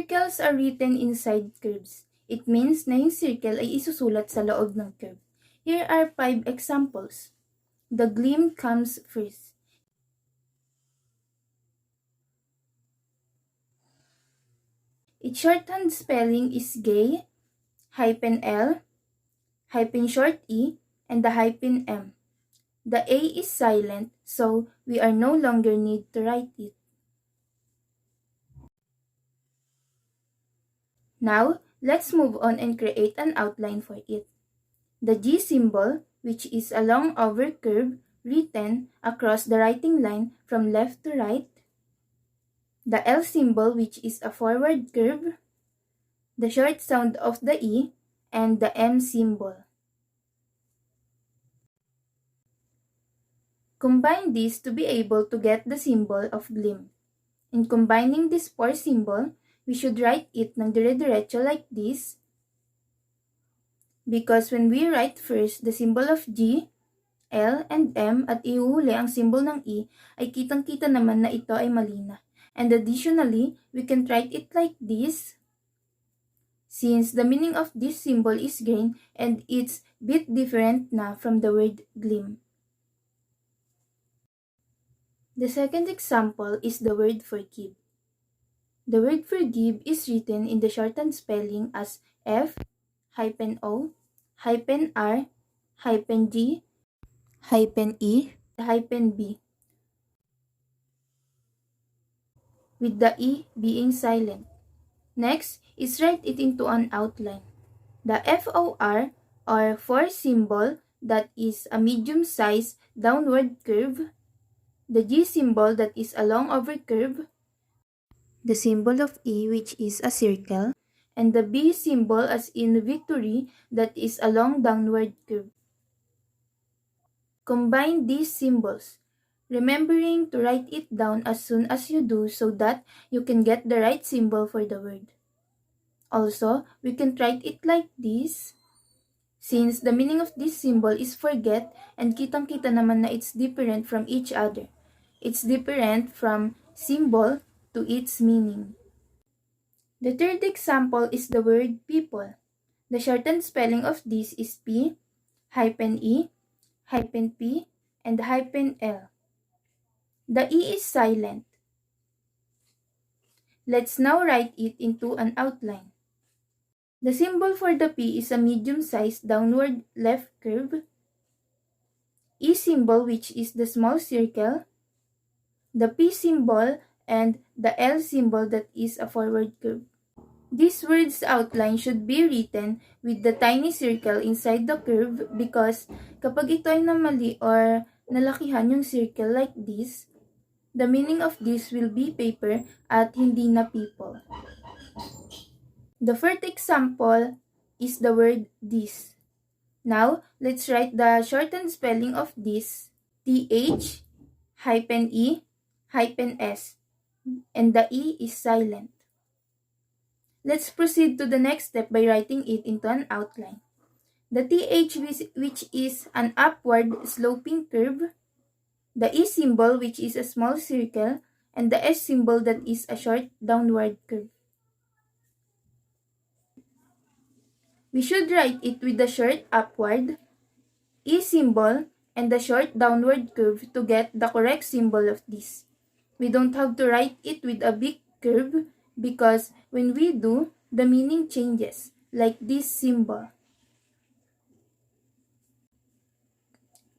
circles are written inside curves. It means na yung circle ay isusulat sa loob ng curve. Here are 5 examples. The gleam comes first. Its shorthand spelling is gay, -L, short E, and the -M. The A is silent, so we are no longer need to write it. Now, let's move on and create an outline for it. The G symbol, which is a long over curve written across the writing line from left to right. The L symbol, which is a forward curve. The short sound of the E, and the M symbol. Combine these to be able to get the symbol of gleam. In combining this 4 symbol, we should write it ng dire-diretso like this, because when we write first the symbol of G, L, and M at ihuhuli ang symbol ng E, ay kitang-kita naman na ito ay mali na. And additionally, we can write it like this, since the meaning of this symbol is green and it's bit different na from the word gleam. The second example is the word forgive. The word forgive is written in the shorthand spelling as F-O-R-G-E-, -B, with the E being silent. Next is write it into an outline. The F-O-R or 4 symbol, that is a medium-sized downward curve. The G symbol, that is a long over curve. The symbol of E, which is a circle. And the B symbol, as in victory, that is a long downward curve. Combine these symbols, remembering to write it down as soon as you do so that you can get the right symbol for the word. Also, we can write it like this, since the meaning of this symbol is forget, and kitang-kita naman na it's different from each other. It's different from symbol to its meaning. The third example is the word people. The shortened spelling of this is P, -E, -P, and -L. The E is silent. Let's now write it into an outline. The symbol for the P is a medium-sized downward left curve. E symbol, which is the small circle. The P symbol and the L symbol, that is a forward curve. This word's outline should be written with the tiny circle inside the curve, because kapag ito ay namali or nalakihan yung circle like this, the meaning of this will be paper at hindi na people. The fourth example is the word this. Now, let's write the shortened spelling of this, TH, -E, -S, and the E is silent. Let's proceed to the next step by writing it into an outline. The TH, which is an upward sloping curve, the E symbol, which is a small circle, and the S symbol, that is a short downward curve. We should write it with the short upward, E symbol, and the short downward curve to get the correct symbol of this. We don't have to write it with a big curve, because when we do, the meaning changes, like this symbol.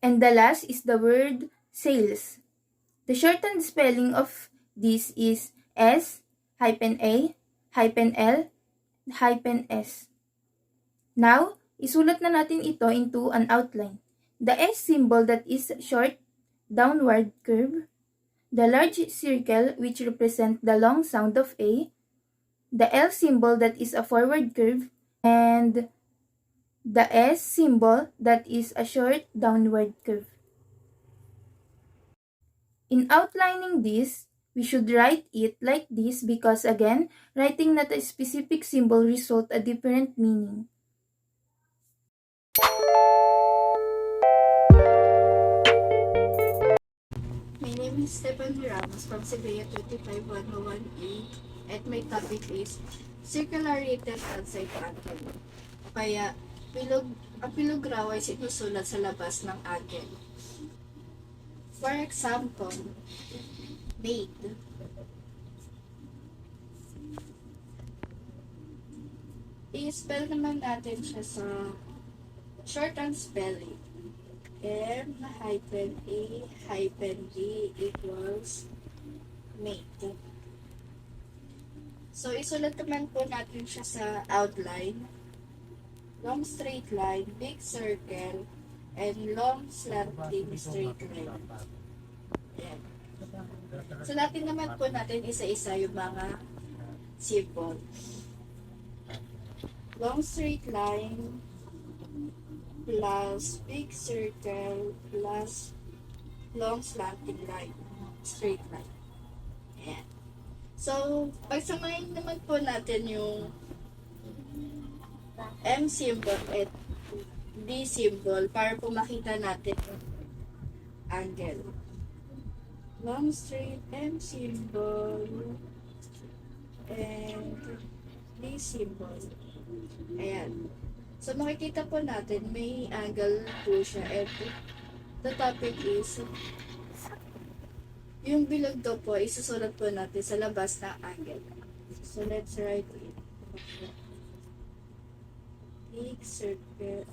And the last is the word sales. The shortened spelling of this is S-A-L-S. Now, isulat na natin ito into an outline. The S symbol, that is short downward curve. The large circle, which represent the long sound of A. The L symbol, that is a forward curve. And the S symbol, that is a short downward curve. In outlining this, we should write it like this, because again, writing not a specific symbol result a different meaning. My name is Evangeline Ramos from Sedillo 25101A. At my topic is circular written outside angle. O kaya, ang bilog raw ay sinusulat sa labas ng angle. For example, made. I-spell naman natin siya sa shorthand spelling. M-A-D equals made. So, isulat naman po natin siya sa outline. Long straight line, big circle, and long slanting straight line. Ayan. Sulatin naman po natin isa-isa yung mga symbol. Long straight line plus big circle plus long slanting line, straight line. Ayan. So, pagsamahin naman po natin yung M symbol at D symbol para po makita natin yung angle. Long straight M symbol and D symbol. Ayan. So, makikita po natin may angle po siya at the topic is yung bilog daw po, isusulat po natin sa labas ng angle. So, let's write it. Big circle.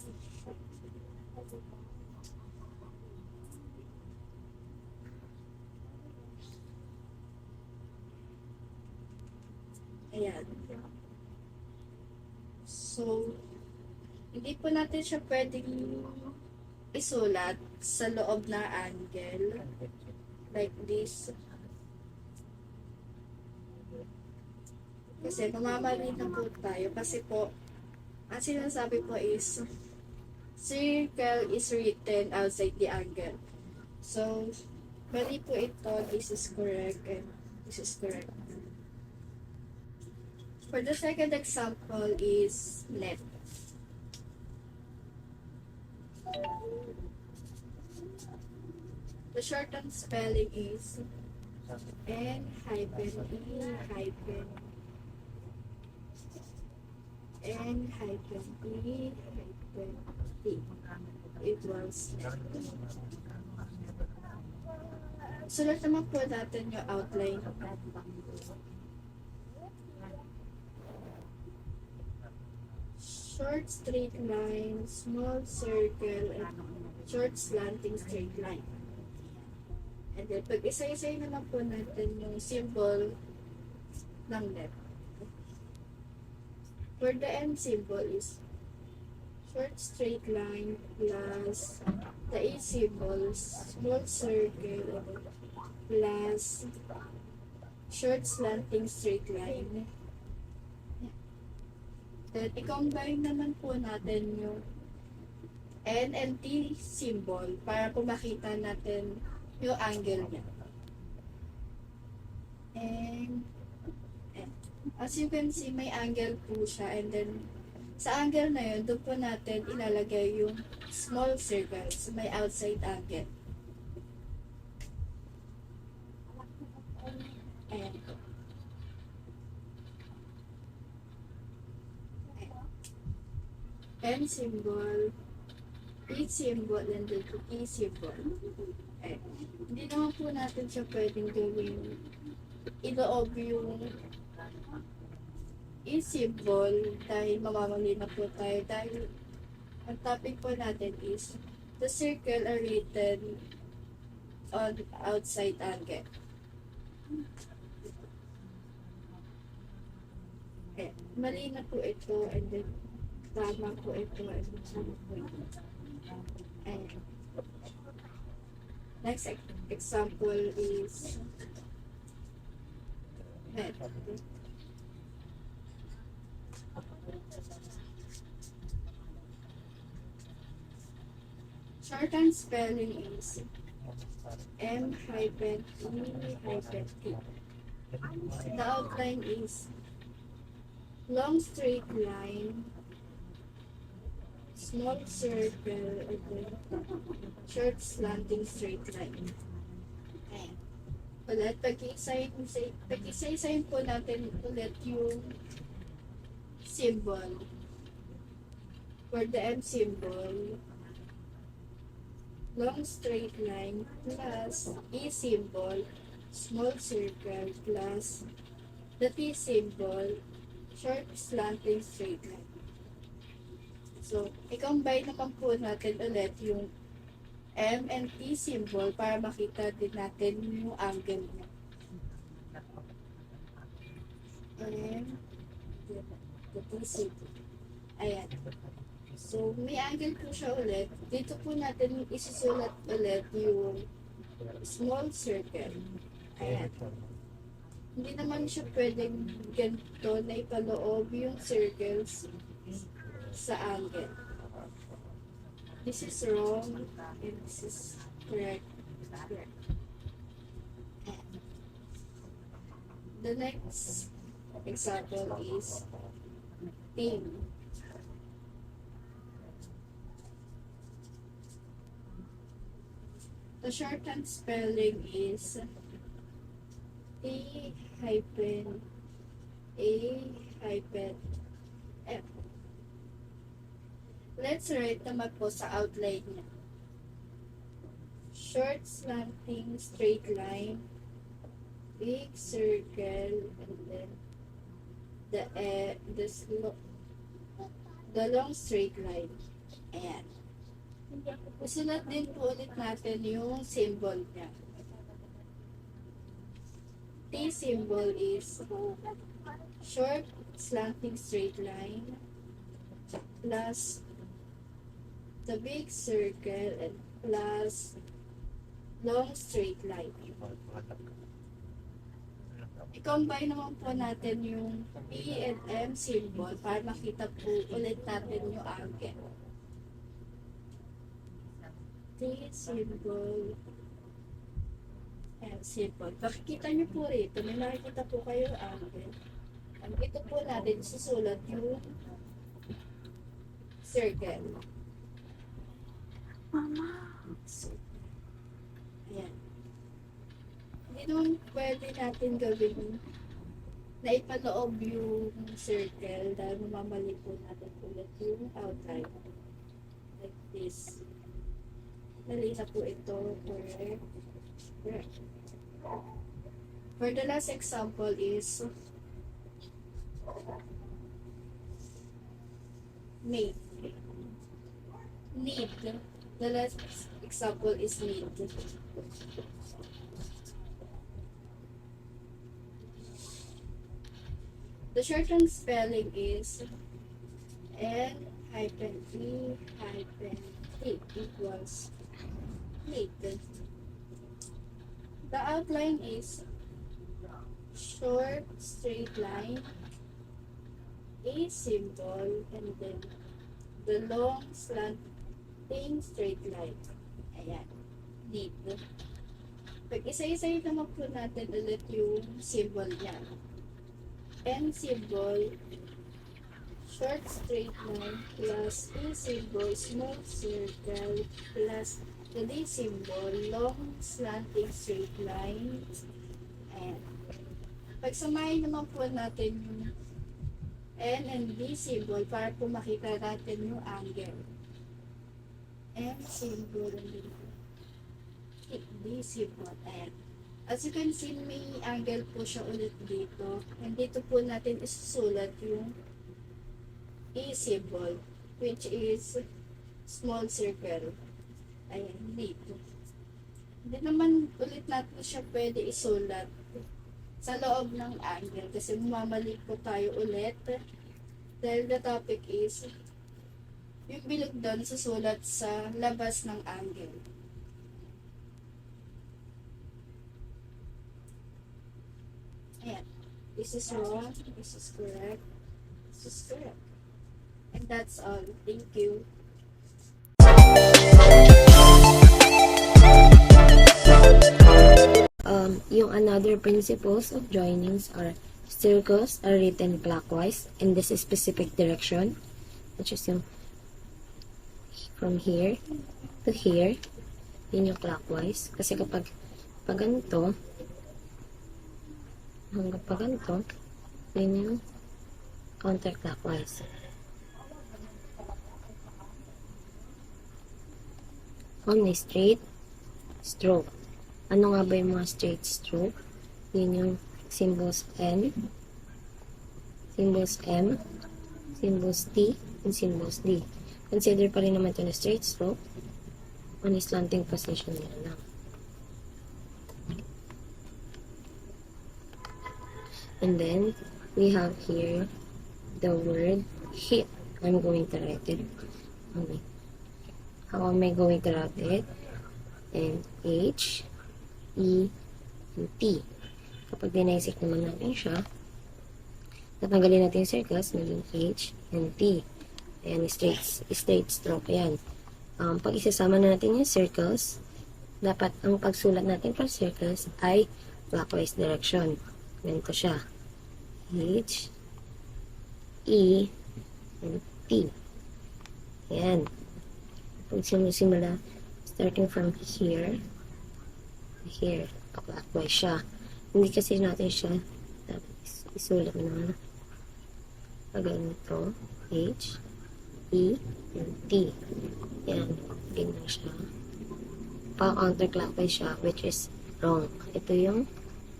Ayan. So, hindi po natin siya pwedeng isulat sa loob na angle. Like this. Kasi mamamali na po tayo. Kasi po, ang sinasabi po is, circle is written outside the angle. So, mali po ito. This is correct and this is correct. For the second example is net. The shortened spelling is N-E-N-T equals net. Sulat naman po natin yung outline. Short straight line, small circle, and short slanting straight line. And then, pag isa-isa naman po natin yung symbol ng net. For the M symbol is short straight line plus the A symbol, small circle, plus short slanting straight line. Then, i-combine naman po natin yung N and T symbol para po makita natin yung angle niya. And as you can see, may angle po siya. And then, sa angle na yun, doon po natin ilalagay yung small circles, may outside angle. Ayan. M symbol, P symbol, and then E symbol. Eh, hindi naman po natin siya pwedeng gawin iloob yung E symbol dahil mamamali na po tayo dahil ang topic po natin is the circle are written on outside angle. Eh, mali na po ito and then tama po ito and tama po ito. And next example is net. Shorthand spelling is M-E-T. The outline is long straight line, small circle, and then short slanting straight line. Ayan. Ulit, pag-isa-isahin po natin ulit yung symbol. For the M symbol, long straight line plus E symbol, small circle plus the T symbol, short slanting straight line. So, i-combine naman po natin ulit yung M and T symbol para makita din natin yung angle niya. And the T symbol. Ayan. So, may angle po siya ulit. Dito po natin isusulat ulit yung small circle. Ayan. Hindi naman siya pwedeng ganito na ipaloob yung circles sa angle. This is wrong and this is correct. Correct. The next example is team. The shorthand spelling is T hyphen A hyphen F. Let's write naman po sa outline niya. Short slanting straight line, big circle, and then the long straight line. Ayan. Usulat din po ulit natin yung symbol niya. T symbol is short slanting straight line plus the big circle and plus long straight line. I-combine naman po natin yung P and M symbol para makita po ulit natin yung angle. T symbol, M symbol. Pakikita nyo po rito, may makikita po kayo angle. Ang ito po natin susulat yung circle. Mama. So, ayan. Hindi naman pwede natin gawin na ipaloob yung circle dahil mamamali po natin ulit yung outline. Like this. Mali na po ito. Correct. Correct. For the last example is need. Need. The last example is need. The shorthand spelling is N hyphen E hyphen T equals need. The outline is short straight line, A symbol, and then the long slanting straight line. Ayan. Need. Pag isa-isayin naman po natin ulit yung symbol niya. N symbol, short straight line, plus E symbol, small circle, plus the D symbol, long slanting straight line. Ayan. Pagsamahin naman po natin yung N and D symbol para po makita natin yung angle. M symbol and D symbol. Ayan. As you can see, may angle po siya ulit dito. And dito po natin isusulat yung E symbol, which is small circle. Ayan, dito. Hindi naman ulit natin siya pwede isulat sa loob ng angle kasi mamamali po tayo ulit dahil the topic is yung bilog doon susulat sa labas ng angle. Ayan. This is wrong, this is correct, this is correct. And that's all. Thank you. Yung another principles of joinings are circles are written clockwise in this specific direction, which is yung from here to here, yun yung clockwise. Kasi kapag ganito, hanggang pa ganito, yun yung counterclockwise. On a straight stroke. Ano nga ba yung mga straight stroke? Yun yung symbols N, symbols M, symbols T, and symbols D. Consider pa rin naman ito na straight stroke on a slanting position nila lang. And then, we have here the word hit. I'm going to write it. Okay. How am I going to write it? And H, E, and T. Kapag dinaisik naman natin siya, tatanggalin natin yung circles, maging H and T. Ayan, straight stroke. Ayan. Pag isasama na natin yung circles, dapat ang pagsulat natin for circles ay clockwise direction. Ganito siya. H, E, and T. Ayan. Pag simula, starting from here, clockwise siya. Hindi kasi natin siya isulat na ganito. H, E, and T. Yan. Ganyan siya. Pa-counterclockwise siya, which is wrong. Ito yung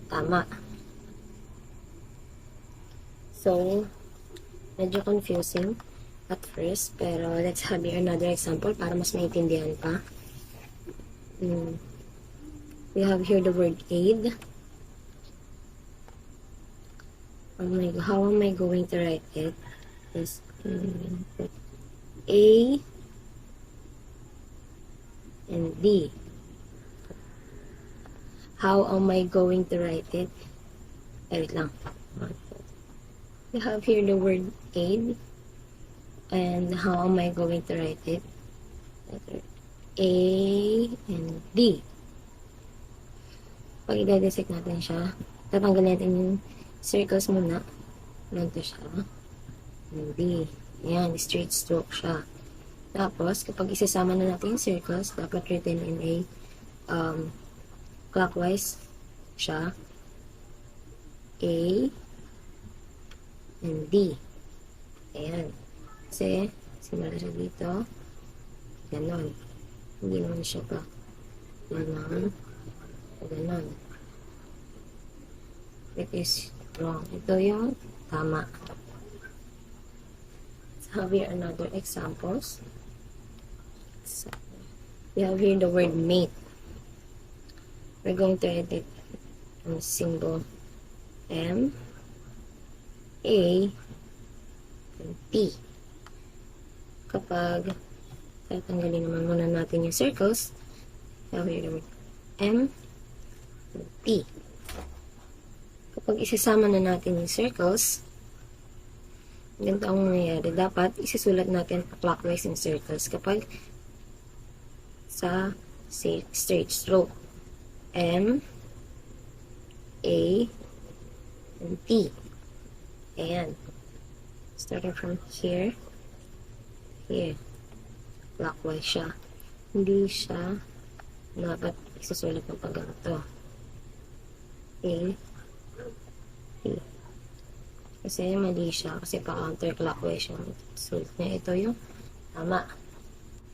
tama. So, medyo confusing at first, pero let's have here another example para mas maintindihan pa. We have here the word aid. How am I going to write it? Is A and D. How am I going to write it? Wait lang. We have here the word aid. And how am I going to write it? A and D. Pag i-dissect natin siya, tatanggalin natin yung circles muna. Ganito siya. And D. Ayan, straight stroke siya. Tapos, kapag isasama na natin yung circles, dapat written in a clockwise siya. A and D. Ayan. Kasi, simula siya dito. Ganon. Hindi naman siya pa. Ganon. Ganon. It is wrong. Ito yung tama. Let's have here another examples. So, we have here the word mate. We're going to edit ang symbol M, A, and T. Kapag tatanggalin naman muna natin yung circles, we have here the word M, and T. Kapag isasama na natin yung circles, ganito ang mangyayari. Dapat isisulat natin clockwise yung circles kapag sa straight stroke. M, A, and T. Ayan. Starting from here, clockwise siya. Hindi siya dapat isusulat ng pag ganito. A, T. Kasi mali siya. Kasi pa-counterclockwise yung sulat niya. Ito yung tama.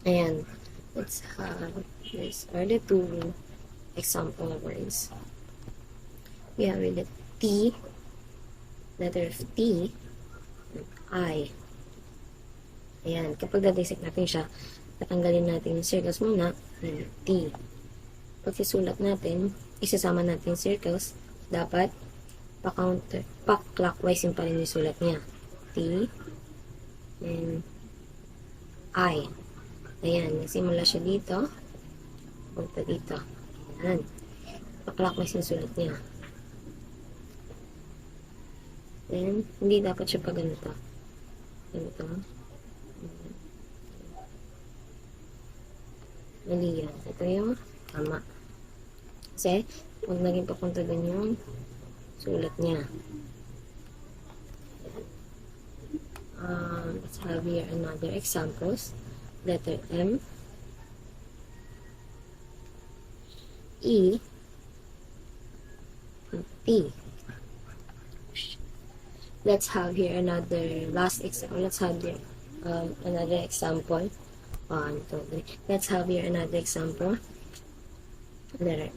Ayan. Let's have, these are the two example words. We have the T, letter of T, and I. Ayan. Kapag dadisik natin siya, tatanggalin natin yung circles muna, and T. Pag sisulat natin, isasama natin yung circles, dapat pa-clockwise yung pa rin yung sulat niya. T, and I. Ayan, nagsimula siya dito. Punta dito. Ayan. Pa-clockwise yung sulat niya. Then, hindi dapat siya pa ganito. Ganito. Mali yan. Ito yung tama. Kasi, huwag naging papunta dun yung sulat niya. Let's have here another examples. Letter M, E, and T. let's have here another last example. Let's have here another example. 1, 2, 3. Let's have here another example. Let's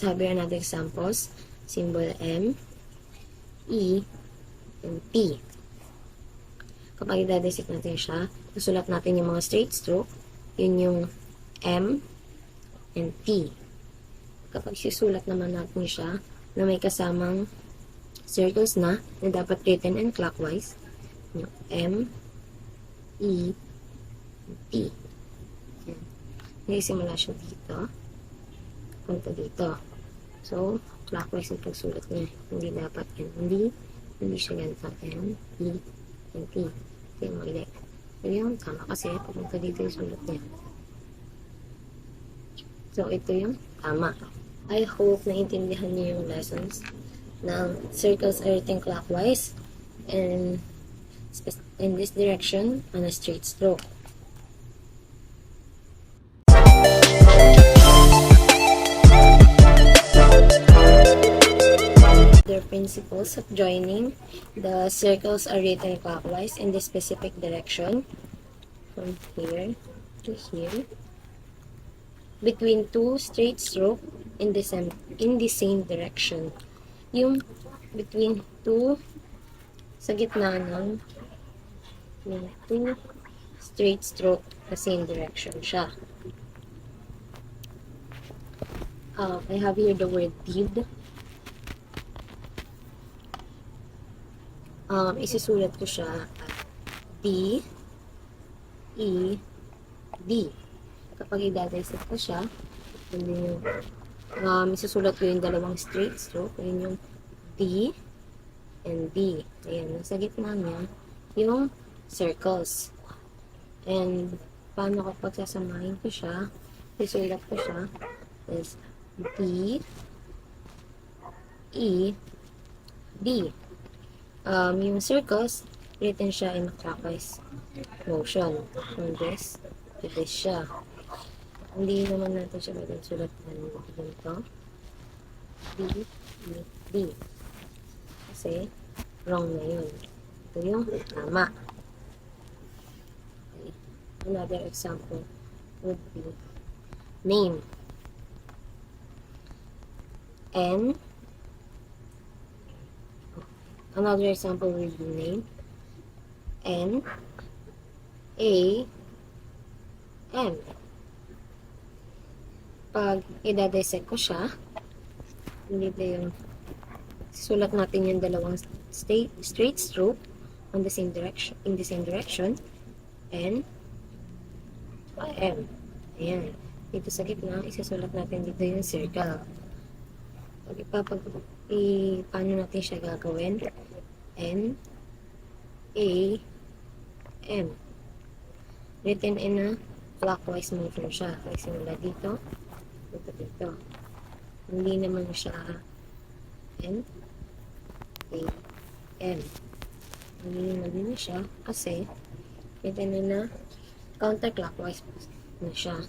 have here another examples. Symbol M, E, and T. Kapag i-dissect natin siya, susulat natin yung mga straight stroke. Yun yung M and T. Kapag sisulat naman natin siya na may kasamang circles na dapat written and clockwise, yung M, E, and T. Nagsimula siya dito. Punta dito. So, clockwise yung pagsulat niya. Hindi dapat yan. Hindi siya ganito. M, E, and T. Ito yung mali. Pero yung tama kasi pupunta dito yung sulat niya. So, ito yung tama. I hope naintindihan niyo yung lessons ng circles are written clockwise and in this direction on a straight stroke. Their principles of joining. The circles are written clockwise in the specific direction from here to here between two straight stroke in the same direction. Yung between two sa gitna ng two straight stroke the same direction siya. I have here the word did. Isusulat ko siya D, E, D. Kapag i-dissect ko siya, isusulat ko yung dalawang straight stroke. Yun yung D and D. Ayan, sa gitna niya, yung circles. And, paano kapag sasamahin ko siya, isusulat ko siya is D, E, D. Yung circles, written siya in clockwise motion. From this to this siya. Hindi naman natin siya pwedeng sulat ng ganito. D, E, D. Kasi, wrong na yun. Ito yung tama. Okay. Another example would be name. N. Another example would be name. N, A, M. Pag i-dissect ko siya, dito yung sulat natin yung dalawang straight stroke on the same direction, in the same direction, N, M. Ayan. Dito sa gitna, isusulat natin dito yung circle. Paano natin siya gagawin? N, A, M. Written in a clockwise motion siya. Simula dito, dito. Hindi naman siya N, A, M. Hindi na siya kasi written in a counterclockwise na siya.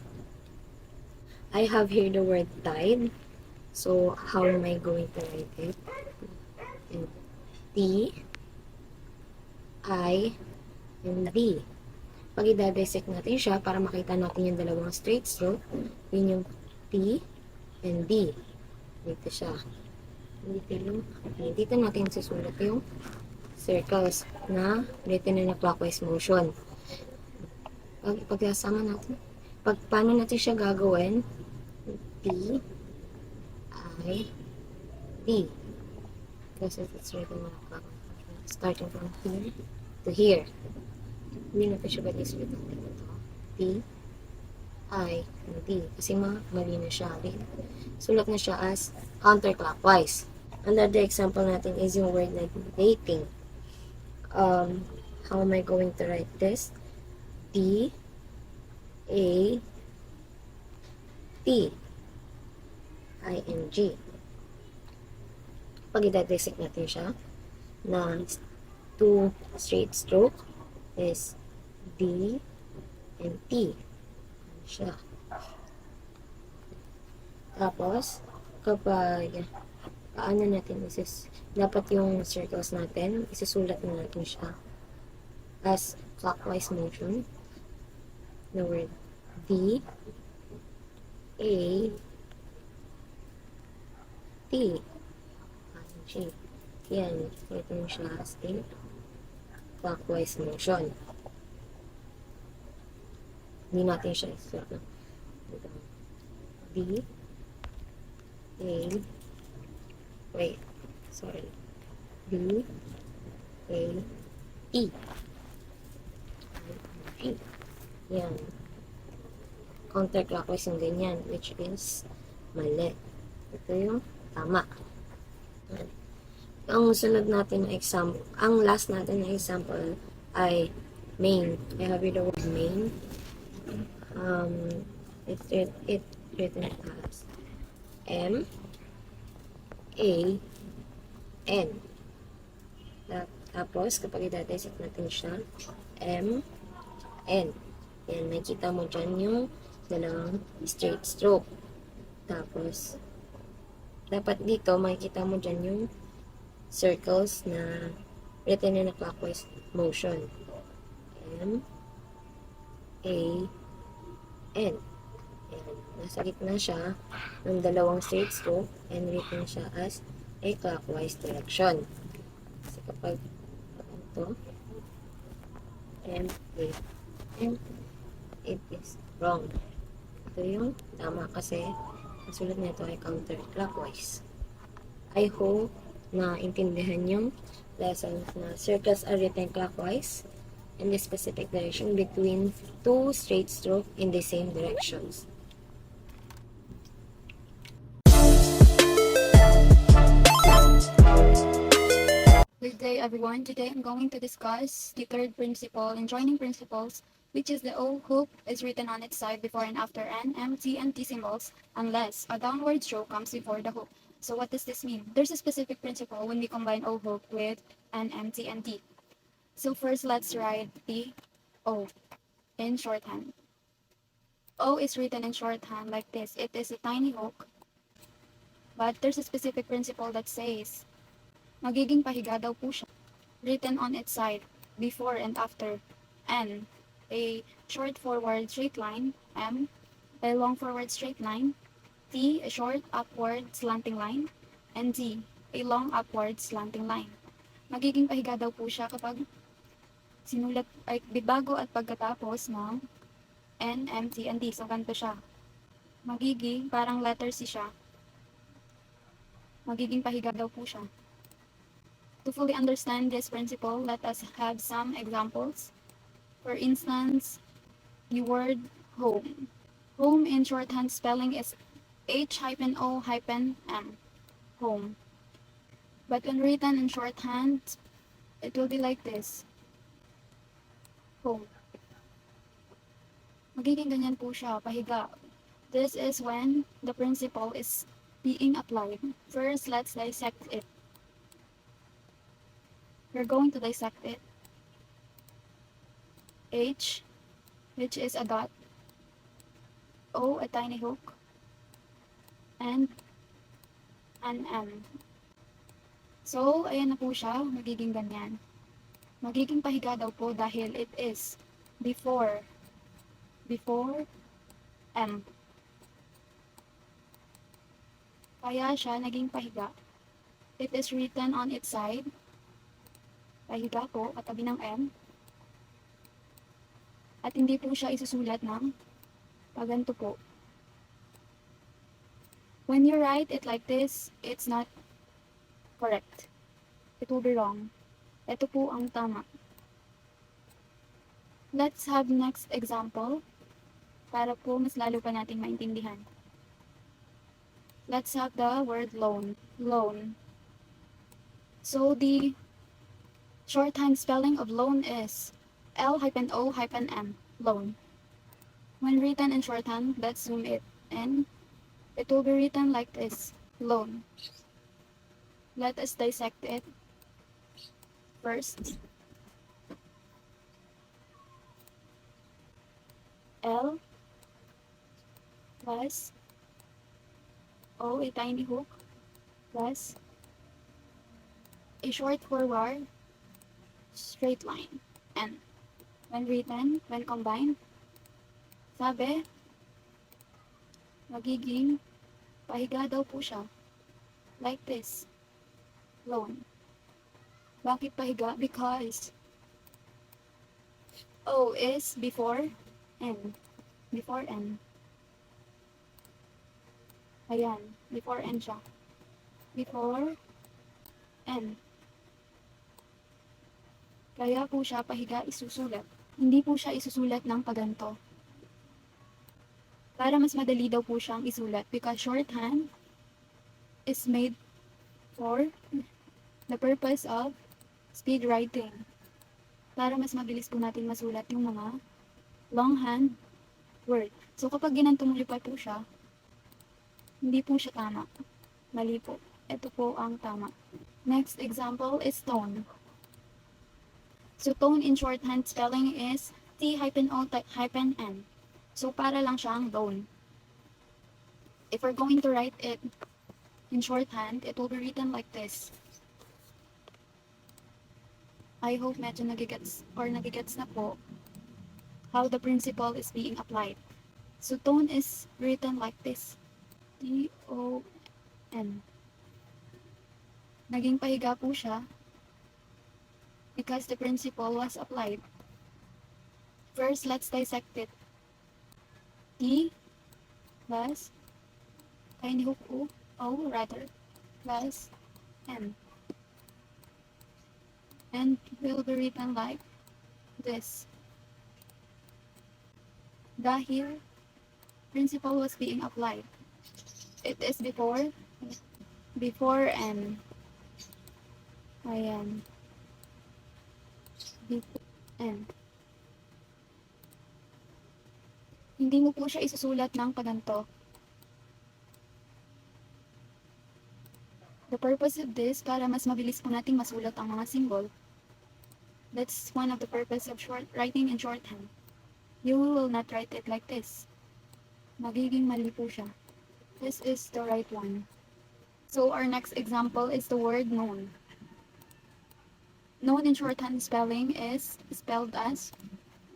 I have here the word tide. So, how am I going to write it? T, I, and D. Pag i-dissect natin siya, para makita natin yung dalawang straight stroke, yun yung T and D. Dito siya. Dito natin susulat yung circles na written in a clockwise motion. Pagsasama natin, paano natin siya gagawin? T, I, D. Because it's written in a clockwise motion. Starting from here to here. Hindi natin siya pwede sulat ng dito. T, I, and D. Kasi mali na siya. Sulat na siya as counterclockwise. Another example natin is yung word like dating. How am I going to write this? D, A, T, I, N, G. Pag i-dissect natin siya, na two straight stroke is D and T. Siya. Tapos, kapag ano natin, dapat yung circles natin, isusulat na natin siya as clockwise motion. The word D, A, T, G. Yan, ito yung siya as a clockwise motion. Hindi natin siya isulat na. D, A, wait, sorry. D, A, E. G. Yan. Counterclockwise yung ganyan, which is mali. Ito yung tama. Ang sunod natin na example, ang last natin na example ay main. I have here the word main. It written as M A N. Tapos, kapag i-dissect natin siya, M N. Yan, makikita mo dyan yung dalawang straight stroke. Tapos, dapat dito, makikita mo dyan yung circles na written in a clockwise motion. M, A, N. Ayan. Nasa gitna siya ng dalawang straight stroke and written siya as a clockwise direction. Kasi kapag ito, M, A, N, it is wrong. Ito yung tama kasi ang sulat nito ay counterclockwise. I hope na intindihan yung lesson na circles are written clockwise in the specific direction between two straight stroke in the same directions. Good day, everyone. Today I'm going to discuss the third principle in joining principles, which is the O hook is written on its side before and after N, M, T, and T symbols, unless a downward stroke comes before the hook. So what does this mean? There's a specific principle when we combine O hook with N, M, T, and T. So first, let's write the O in shorthand. O is written in shorthand like this. It is a tiny hook, but there's a specific principle that says magiging pahiga daw po siya. Written on its side, before and after. N, a short forward straight line. M, a long forward straight line. T, a short upward slanting line. And D, a long upward slanting line. Magiging pahiga daw po siya kapag sinulat ay bago at pagkatapos ng N, M, T, and D. So, ganito siya. Magiging parang letter C siya. Magiging pahiga daw po siya. To fully understand this principle, let us have some examples. For instance, the word home. Home in shorthand spelling is H-O-M. Home. But when written in shorthand, it will be like this. Home. Magiging ganyan po siya, pahiga. This is when the principle is being applied. First, let's dissect it. We're going to dissect it. H, which is a dot. O, a tiny hook. And an M. So, ayan na po siya. Magiging ganyan. Magiging pahiga daw po dahil it is before M. Kaya siya naging pahiga. It is written on its side. Pahiga po, katabi ng M. At hindi po siya isusulat ng paganto po. When you write it like this, it's not correct. It will be wrong. Ito po ang tama. Let's have next example para po mas lalo pa nating maintindihan. Let's have the word loan. Loan. So the shorthand spelling of loan is L-O-M, loan. When written in shorthand, let's zoom it in. It will be written like this, loan. Let us dissect it. First, L plus O, a tiny hook, plus a short forward straight line. And when written, when combined, sabi, magiging pahiga daw po siya. Like this. Lone. Bakit pahiga? Because O is before N. Before N. Ayan. Before N siya. Before N. Kaya po siya pahiga isusulat. Hindi po siya isusulat ng paganto. Para mas madali daw po siyang isulat because shorthand is made for the purpose of speed writing. Para mas mabilis po natin masulat yung mga longhand word. So kapag ginanto mo pa po siya, hindi po siya tama. Mali po. Ito po ang tama. Next example is tone. So tone in shorthand spelling is T-O-N. So para lang siyang tone. If we're going to write it in shorthand, it will be written like this. I hope medyo nagigets na po how the principle is being applied. So tone is written like this. T-O-N. Naging pahiga po siya because the principle was applied. First, let's dissect it. T plus tiny hook O rather plus N. And will be written like this. Dahil principle was being applied. It is before N. Ayan. Before N. Hindi mo po siya isusulat ng paganto. The purpose of this, para mas mabilis po nating masulat ang mga symbol. That's one of the purpose of writing in shorthand. You will not write it like this. Magiging mali po siya. This is the right one. So our next example is the word known. Known in shorthand spelling is spelled as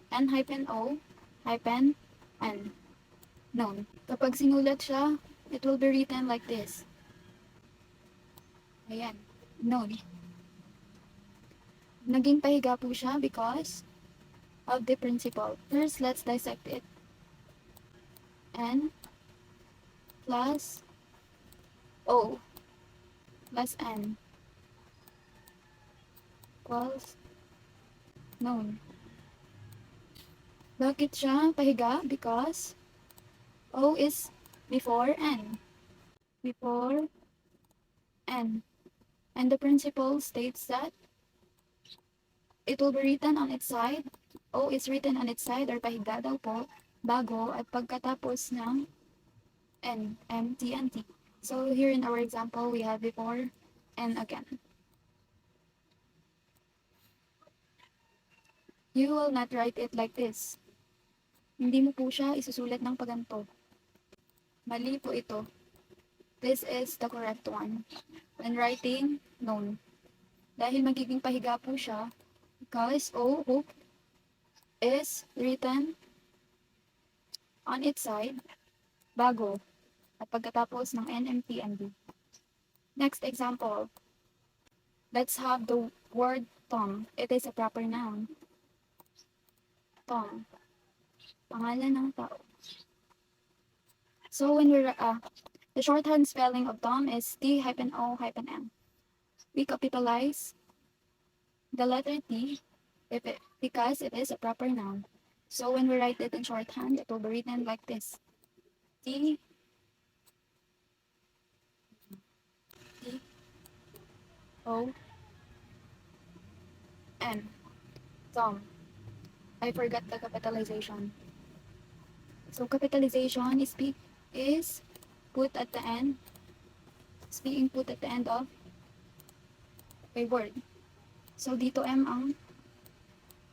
N-O-N. Known. Kapag sinulat siya, it will be written like this. Ayan. Known. Naging pahiga po siya because of the principle. First, let's dissect it. N plus O plus N equals known. Bakit siya pahiga? Because O is before N. Before N. And the principle states that it will be written on its side. O is written on its side or pahiga daw po bago at pagkatapos ng N, M, T, and T. So here in our example, we have before and again. You will not write it like this. Hindi mo po siya isusulat ng paganto. Mali po ito. This is the correct one. When writing, known. Dahil magiging pahiga po siya, because O hook is written on its side, bago, at pagkatapos ng N, M, T, and D. Next example. Let's have the word Tom. It is a proper noun. Tom. Pangalan ng tao. So when we're, the shorthand spelling of Tom is T-O-M. We capitalize the letter T because it is a proper noun. So when we write it in shorthand, it will be written like this. T O N. Tom. I forgot the capitalization. So capitalization is put at the end. It's being put at the end of a word. So dito M ang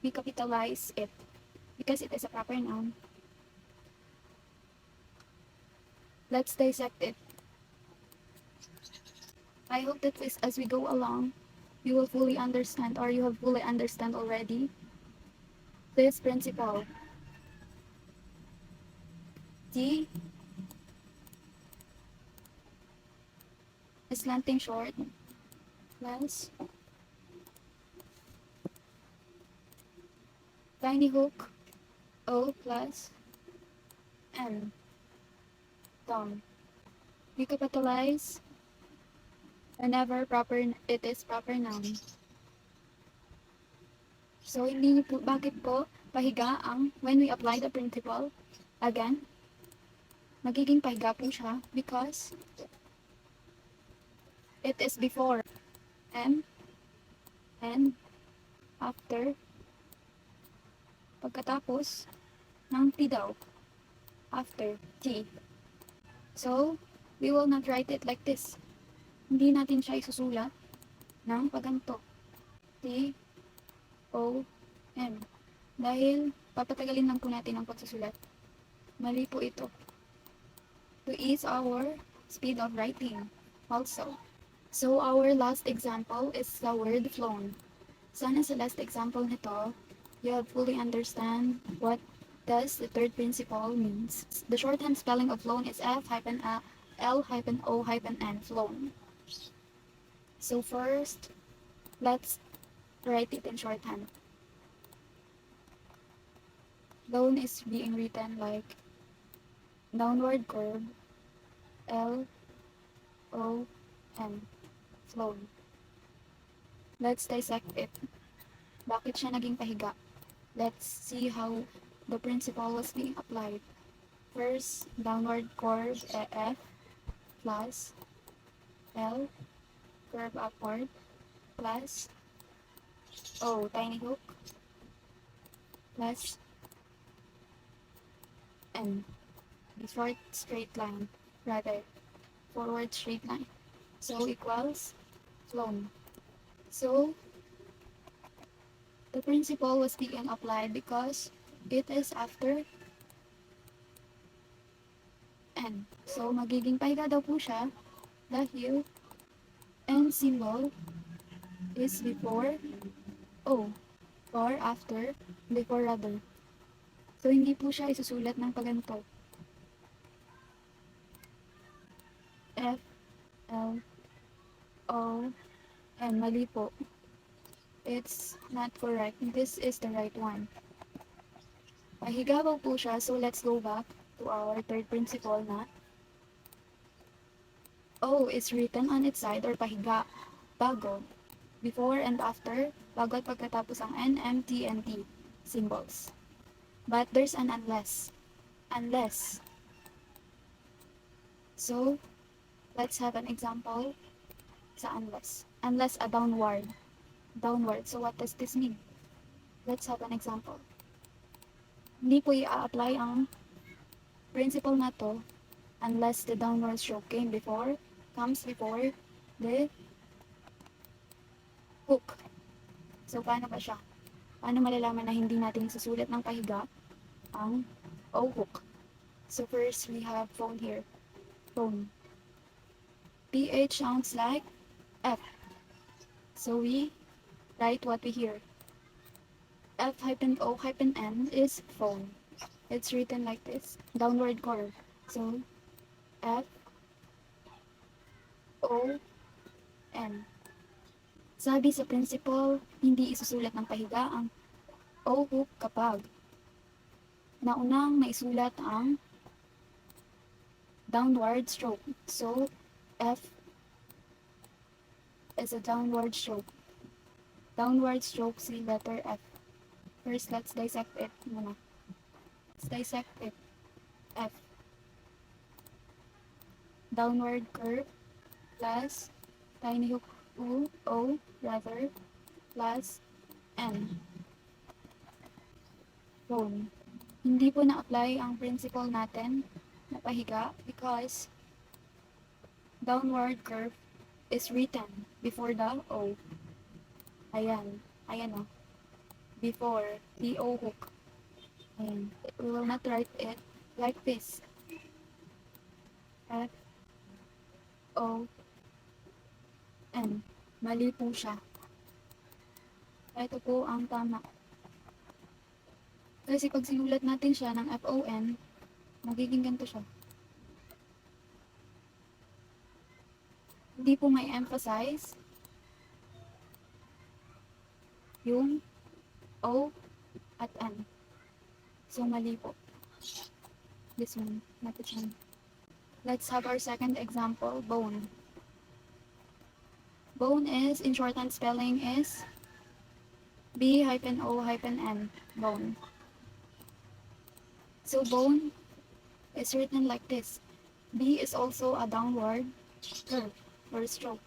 we capitalize it because it is a proper noun. Let's dissect it. I hope that as we go along, you will fully understand, or you have fully understand already this principle. T is slanting short plus tiny hook O plus N down. We capitalize whenever it is proper noun. So, hindi niyo po, bakit po pahiga ang when we apply the principle? Again, magiging pahiga po siya because it is before M and after pagkatapos ng T daw. After T. So, we will not write it like this. Hindi natin siya isusulat ng paganto. T, O, M. Dahil papatagalin lang po natin ang pagsusulat. Mali po ito. To ease our speed of writing also. So, our last example is the word flown. Sana sa last example nito, you have fully understand what does the third principle means. The shorthand spelling of flown is F-L-O-N, flown. So first, let's write it in shorthand. Flown is being written like downward curve L-O-N, flown. Let's dissect it. Bakit siya naging pahiga? Let's see how the principle was being applied. First, downward curve F plus L, curve upward, plus O, tiny hook, plus N, the short straight line, rather, forward straight line. So, equals flown. So, the principle was being applied because it is after N. So, magiging pahiga daw po siya dahil N symbol is before O or after, before rather. So, hindi po siya isusulat ng paganto. F, L, O, N. Mali po. It's not correct. This is the right one. Pahigabaw po siya, so let's go back to our third principle na O is written on its side or pahiga, bago, before and after, bago at pagkatapos ang N, M, T, and T symbols. But there's an unless. Unless. So, let's have an example sa unless. Unless a downward. Downward. So, what does this mean? Let's have an example. Hindi po i-apply ang principle na to unless the downward stroke comes before the hook. So, paano ba siya? Paano malalaman na hindi natin susulat ng pahiga ang O hook? So, first, we have phone here. Phone. PH sounds like F. So, we write what we hear. F-O-N is phone. It's written like this. Downward curve. So, F-O-N. Sabi sa principle, hindi isusulat ng pahiga ang O hook kapag naunang maisulat ang downward stroke. So, F is a downward stroke. Downward stroke si letter F. First, let's dissect it muna. Let's dissect it. F. Downward curve plus tiny hook O rather plus N. Phone. Hindi po na-apply ang principle natin na pahiga because downward curve is written before the O. Ayan. Ayan o. Before the O hook. Ayan. We will not write it like this. F-O-N. Mali po siya. Ito po ang tama. Kasi pag sinulat natin siya ng FON, magiging ganito siya. Hindi po may emphasize yung O at N. So, mali po. This one, not this one. Let's have our second example, bone. Bone is, in shorthand spelling is B-O-N, bone. So, bone is written like this. B is also a downward curve or stroke.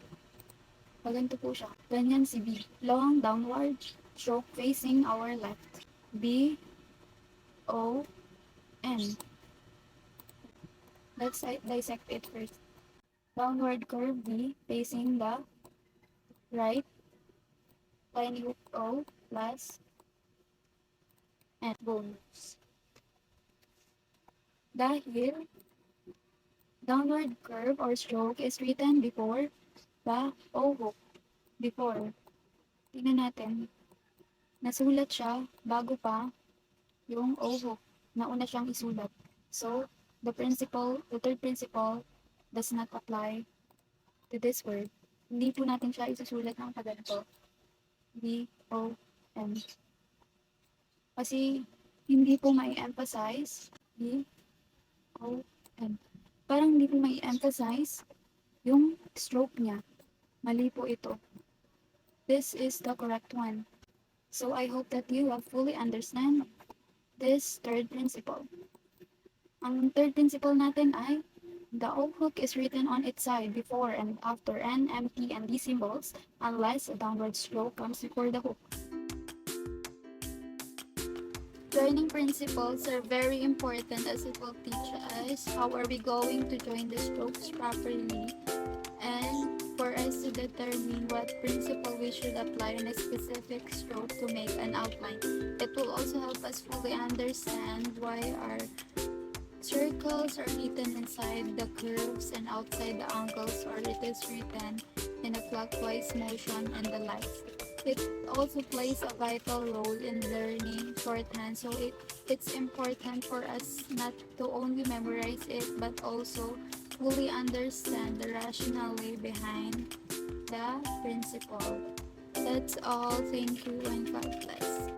Paganto po siya. Ganyan si B. Long downward stroke facing our left. B-O-N. Let's dissect it first. Downward curve B facing the right. Tiny hook O plus and bones. Dahil downward curve or stroke is written before the O hook. Before. Tingnan natin. Nasulat siya bago pa yung O hook. Nauna siyang isulat. So, the third principle does not apply to this word. Hindi po natin siya isusulat ng kaganito. B-O-N. Kasi, hindi po may emphasize B-O-N. Parang hindi po may emphasize yung stroke niya. Mali po ito. This is the correct one. So, I hope that you have fully understand this third principle. Ang third principle natin ay the O hook is written on its side before and after N, M, T, and D symbols unless a downward stroke comes before the hook. Joining principles are very important as it will teach us how are we going to join the strokes properly and for us to determine what principle we should apply in a specific stroke to make an outline. It will also help us fully understand why our circles are written inside the curves and outside the angles, or it is written in a clockwise motion and the likes. It also plays a vital role in learning shorthand, so it's important for us not to only memorize it but also fully understand the rationale behind the principle. That's all. Thank you and God bless.